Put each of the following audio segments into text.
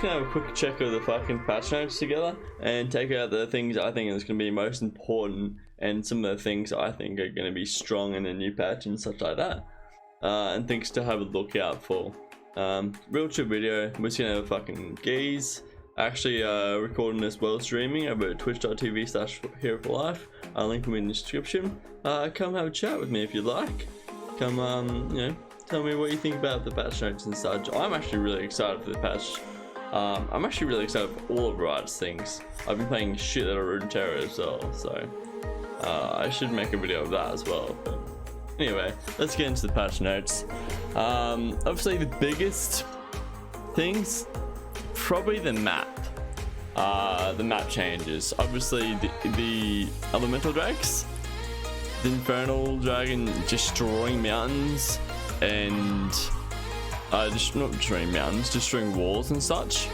Gonna have a quick check of the fucking patch notes together and take out the things I think is going to be most important and some of the things I think are going to be strong in a new patch and such like that, and things to have a look out for. Real chill video. We're just gonna have a fucking geese. Actually recording this while streaming over at twitch.tv/heroforlife. Link will be in the description. Come have a chat with me if you'd like. Come tell me what you think about the patch notes and such. I'm actually really excited for the patch. I'm actually really excited for all of Riot's things. I've been playing shit out of Runeterra as well, so I should make a video of that as well. But anyway, let's get into the patch notes. Obviously the biggest things, probably the map. The map changes. Obviously the elemental drakes, the infernal dragon destroying mountains and not destroying mountains, destroying walls and such,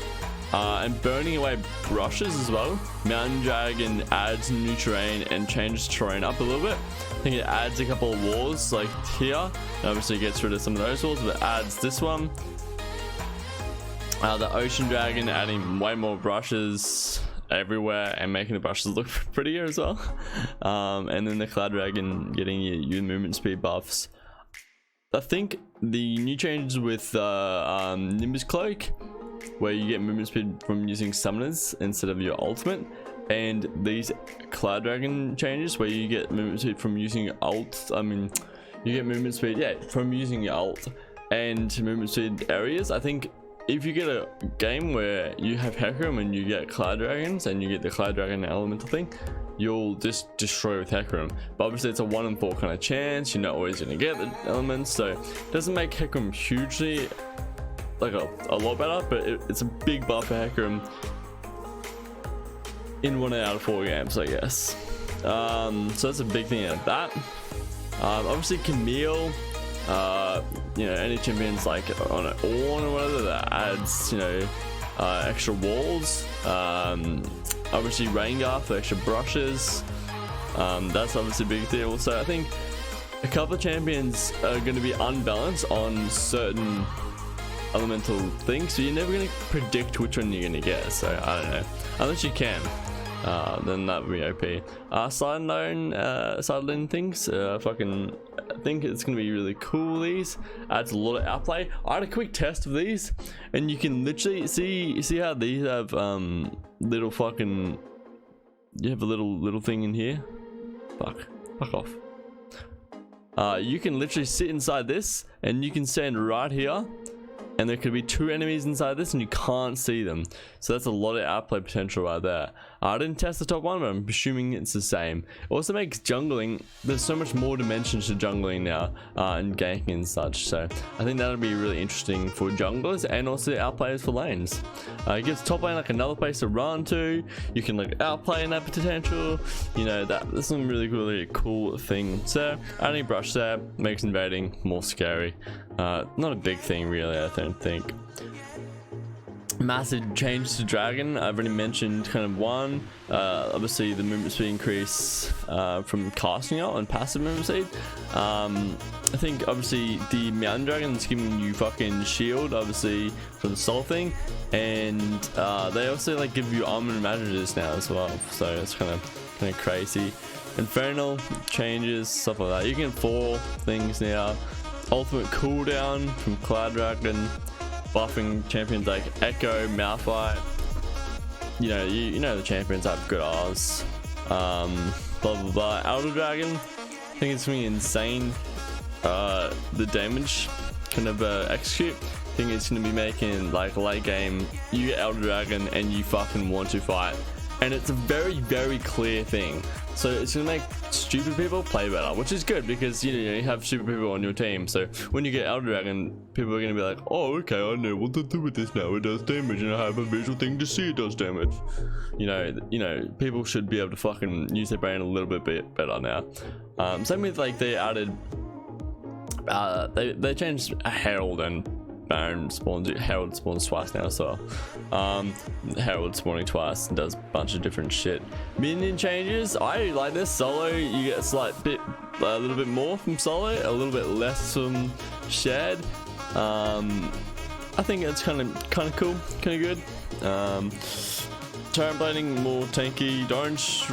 and burning away brushes as well. Mountain dragon adds new terrain and changes terrain up a little bit. I think it adds a couple of walls like here, and obviously gets rid of some of those walls, but adds this one. The ocean dragon adding way more brushes everywhere and making the brushes look prettier as well. And then the cloud dragon getting your movement speed buffs. I think the new changes with Nimbus Cloak, where you get movement speed from using summoners instead of your ultimate, and these cloud dragon changes where you get movement speed from using ult. You get movement speed, from using your ult and movement speed areas. I think if you get a game where you have Hecarim and you get cloud dragons and you get the cloud dragon elemental thing, you'll just destroy with Hecarim. But obviously it's a 1 in 4 kind of chance. You're not always going to get the elements, so it doesn't make Hecarim hugely like a lot better, but it's a big buff for Hecarim in 1 out of 4 games, I guess. So that's a big thing out of that. Obviously Camille, any champions like on an Ornn or whatever that adds extra walls. Obviously Rengar for extra brushes. That's obviously a big deal. So I think a couple of champions are going to be unbalanced on certain elemental things, so you're never going to predict which one you're going to get. So I don't know, unless you can, then that would be OP. Sideline things, I think it's gonna be really cool. These adds a lot of outplay. I had a quick test of these, and you can literally see how these have little fucking, you have a little thing in here. Fuck off. You can literally sit inside this, and you can stand right here, and there could be 2 enemies inside this and you can't see them. So that's a lot of outplay potential right there. I didn't test the top one, but I'm assuming it's the same. It also makes jungling, there's so much more dimensions to jungling now, and ganking and such. So I think that'll be really interesting for junglers and also outplayers for lanes. It gives top lane like another place to run to. You can like outplay in that potential. That's some really cool thing. So adding brush there makes invading more scary. Not a big thing really, I don't think. Massive changes to dragon. I've already mentioned kind of one. Obviously the movement speed increase from casting out and passive movement speed. I think obviously the mountain dragon is giving you fucking shield, obviously for the soul thing, and they also like give you armor and magic now as well. So it's kind of crazy. Infernal changes, stuff like that. You can 4 things now. Ultimate cooldown from cloud dragon, buffing champions like Echo, Malphite. You know the champions have good odds. Blah blah blah. Elder Dragon, I think it's something insane. The damage kind of execute. I think it's gonna be making like late game. You get Elder Dragon and you fucking want to fight, and it's a very clear thing. So it's gonna make stupid people play better, which is good because you have stupid people on your team. So when you get Elder Dragon, people are gonna be like, oh okay, I know what to do with this now. It does damage and I have a visual thing to see it does damage. People should be able to fucking use their brain a little bit better now. Same with like they added they changed Herald and Baron spawns. Herald spawns twice now, so Herald spawning twice and does a bunch of different shit. Minion changes, I like this. Solo, you get a little bit more from solo, a little bit less from shared. I think it's kind of cool, kind of good. Tyrant blading more tanky. Orange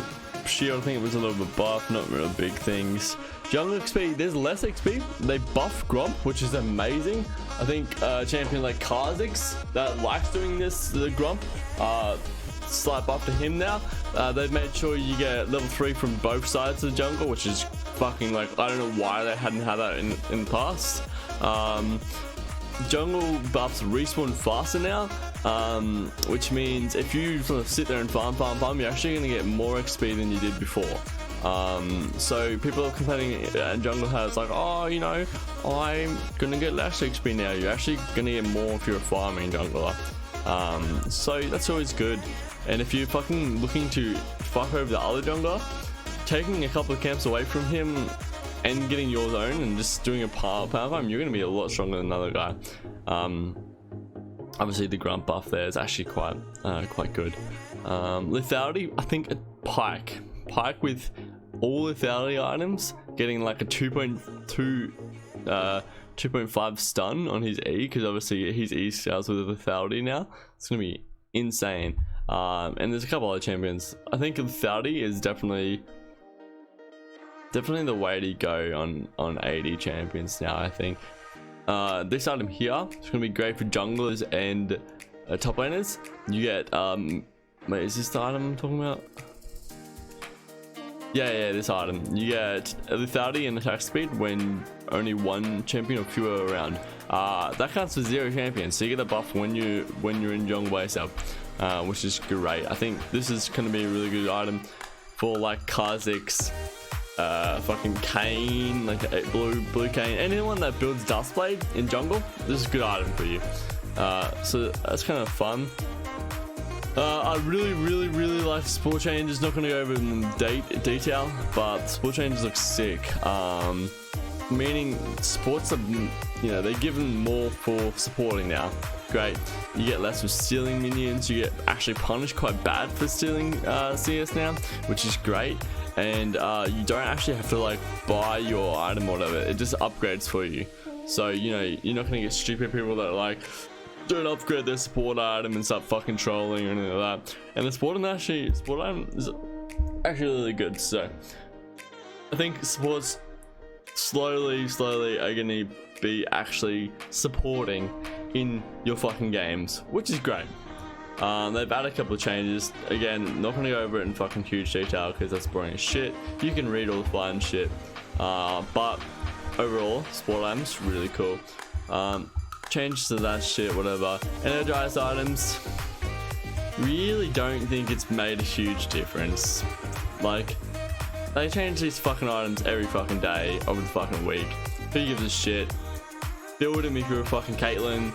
shield, I think it was a little bit buff, not real big things. Jungle XP, there's less XP. They buff Gromp, which is amazing. I think champion like Kha'Zix that likes doing this, the Gromp, slight buff to him now. They've made sure you get level 3 from both sides of the jungle, which is fucking like, I don't know why they hadn't had that in the past. Jungle buffs respawn faster now, which means if you sort of sit there and farm, you're actually going to get more XP than you did before. So people are complaining, and jungle has like, oh, you know, I'm gonna get less XP now. You're actually gonna get more if you're a farming jungler. So that's always good. And if you're fucking looking to fuck over the other jungler, taking a couple of camps away from him and getting your own and just doing a power farm, you're gonna be a lot stronger than another guy. Obviously the grunt buff there is actually quite good. Lethality, I think a Pike with all lethality items getting like a 2.5 stun on his E, because obviously his E scales with lethality now. It's gonna be insane. And there's a couple other champions. I think lethality is definitely the way to go on AD champions now. I think this item here is gonna be great for junglers and top laners. You get wait, is this the item I'm talking about? Yeah, this item. You get lethality and attack speed when only one champion or fewer are around. That counts for 0 champions, so you get a buff when you're in jungle by yourself, which is great. I think this is going to be a really good item for like Kha'Zix, fucking Kane, like blue Kane, anyone that builds Dustblade in jungle. This is a good item for you. So that's kind of fun. I really like sport changes. Not going to go over them in detail, but sport changes look sick. Meaning sports are, you know, they're given more for supporting now. Great. You get less with stealing minions. You get actually punished quite bad for stealing CS now, which is great. And you don't actually have to like buy your item or whatever. It just upgrades for you. So, you know, you're not going to get stupid people that are like, don't upgrade their support item and start fucking trolling or anything like that. And the support item is actually really good. So I think supports slowly are gonna be actually supporting in your fucking games, which is great. They've added a couple of changes. Again, not gonna go over it in fucking huge detail because that's boring as shit. You can read all the fine shit. But overall, support items really cool. Changes to that shit, whatever. Energized items, really don't think it's made a huge difference. Like, they change these fucking items every fucking day of the fucking week. Who gives a shit? Build them if you're a fucking Caitlyn.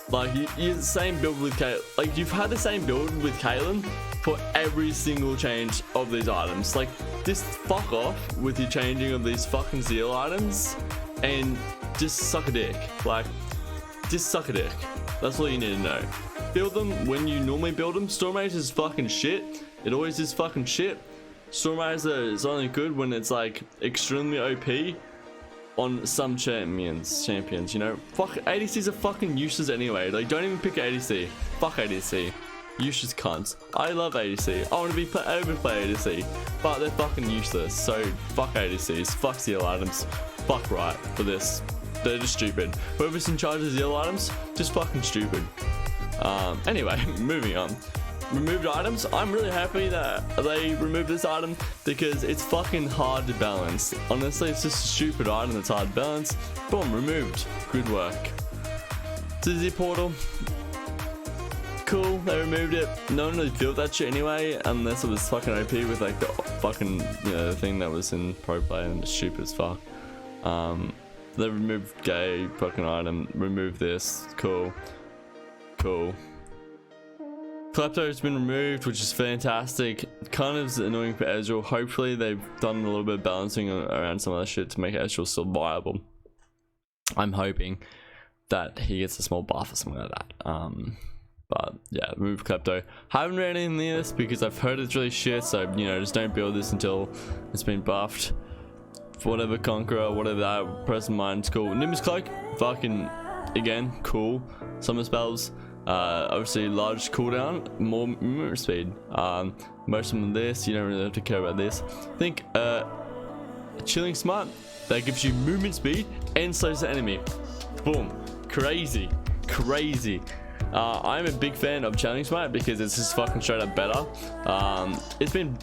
Like, you're the same build with Caitlyn. Like, you've had the same build with Caitlyn for every single change of these items. Like, just fuck off with your changing of these fucking Zeal items and just suck a dick. Like, just suck a dick. That's all you need to know. Build them when you normally build them. Storm Mage is fucking shit. It always is fucking shit. Storm Mage is only good when it's like extremely OP on some champions, you know. Fuck, ADCs are fucking useless anyway. Like, don't even pick ADC. Fuck ADC. Useless cunts. I love ADC. I want to be able to play ADC, but they're fucking useless. So fuck ADCs. Fuck Zeal items. Fuck right for this. They're just stupid. Whoever's in charge of Zeal items, just fucking stupid. Anyway, moving on. Removed items. I'm really happy that they removed this item because it's fucking hard to balance. Honestly, it's just a stupid item that's hard to balance. Boom, removed. Good work. Dizzy portal. Cool, they removed it. No one really built that shit anyway, unless it was fucking OP with like the fucking, you know, the thing that was in pro play and it's stupid as fuck. They removed gay fucking item. Remove this. Cool. Klepto has been removed, which is fantastic. Kind of annoying for Ezreal. Hopefully they've done a little bit of balancing around some of that shit to make Ezreal still viable. I'm hoping that he gets a small buff or something like that. But yeah, remove Klepto. Haven't read anything near this because I've heard it's really shit, so you know, just don't build this until it's been buffed. For whatever Conqueror, whatever that present mind's cool. Nimbus Cloak, fucking again, cool. Summon spells, obviously large cooldown, more movement speed. Most of them this, you don't really have to care about this. I think Chilling Smite, that gives you movement speed and slows the enemy. Boom, crazy. I'm a big fan of Challenge Smite because it's just fucking straight up better. It's been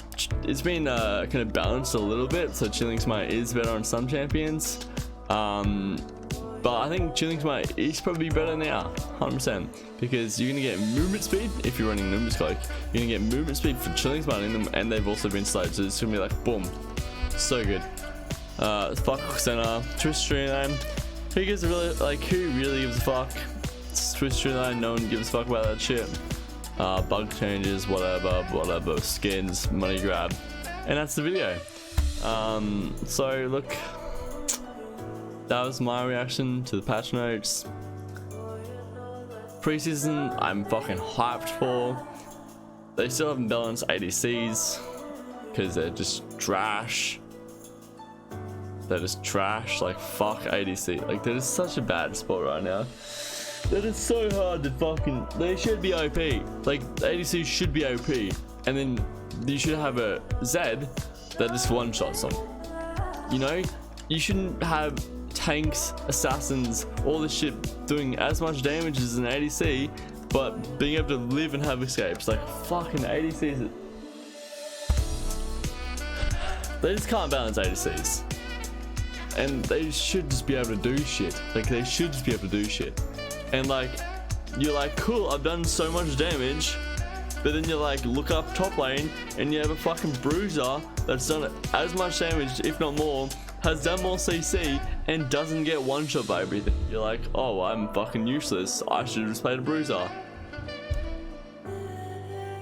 kind of balanced a little bit, so Chilling Smite is better on some champions. But I think Chilling Smite is probably better now, 100%, because you're gonna get movement speed if you're running Nimbus Cloak. You're gonna get movement speed for Chilling Smite in them, and they've also been slowed, so it's gonna be like boom, so good. Fuck Center, Twist Streamline. Who gives a who really gives a fuck? It's Twist Streamline, no one gives a fuck about that shit. Bug changes, whatever, skins, money grab, and that's the video. So look, that was my reaction to the patch notes. Preseason, I'm fucking hyped for. They still haven't balanced ADCs because they're just trash. They're just trash. Like, fuck ADC. Like, that is such a bad spot right now. That is so hard to fucking. They should be OP. Like, ADC should be OP, and then you should have a Zed that just one shots them. You know, you shouldn't have tanks, assassins, all this shit doing as much damage as an ADC, but being able to live and have escapes. Like, fucking ADCs, they just can't balance ADCs, and they should just be able to do shit. Like, they should just be able to do shit. And like, you're like, cool, I've done so much damage, but then you're like, look up top lane and you have a fucking bruiser that's done as much damage, if not more, has done more CC, and doesn't get one shot by everything. You're like, oh, I'm fucking useless, I should have just played a bruiser.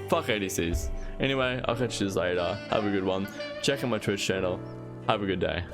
Fuck ADCs. Anyway, I'll catch you later. Have a good one. Check out my Twitch channel. Have a good day.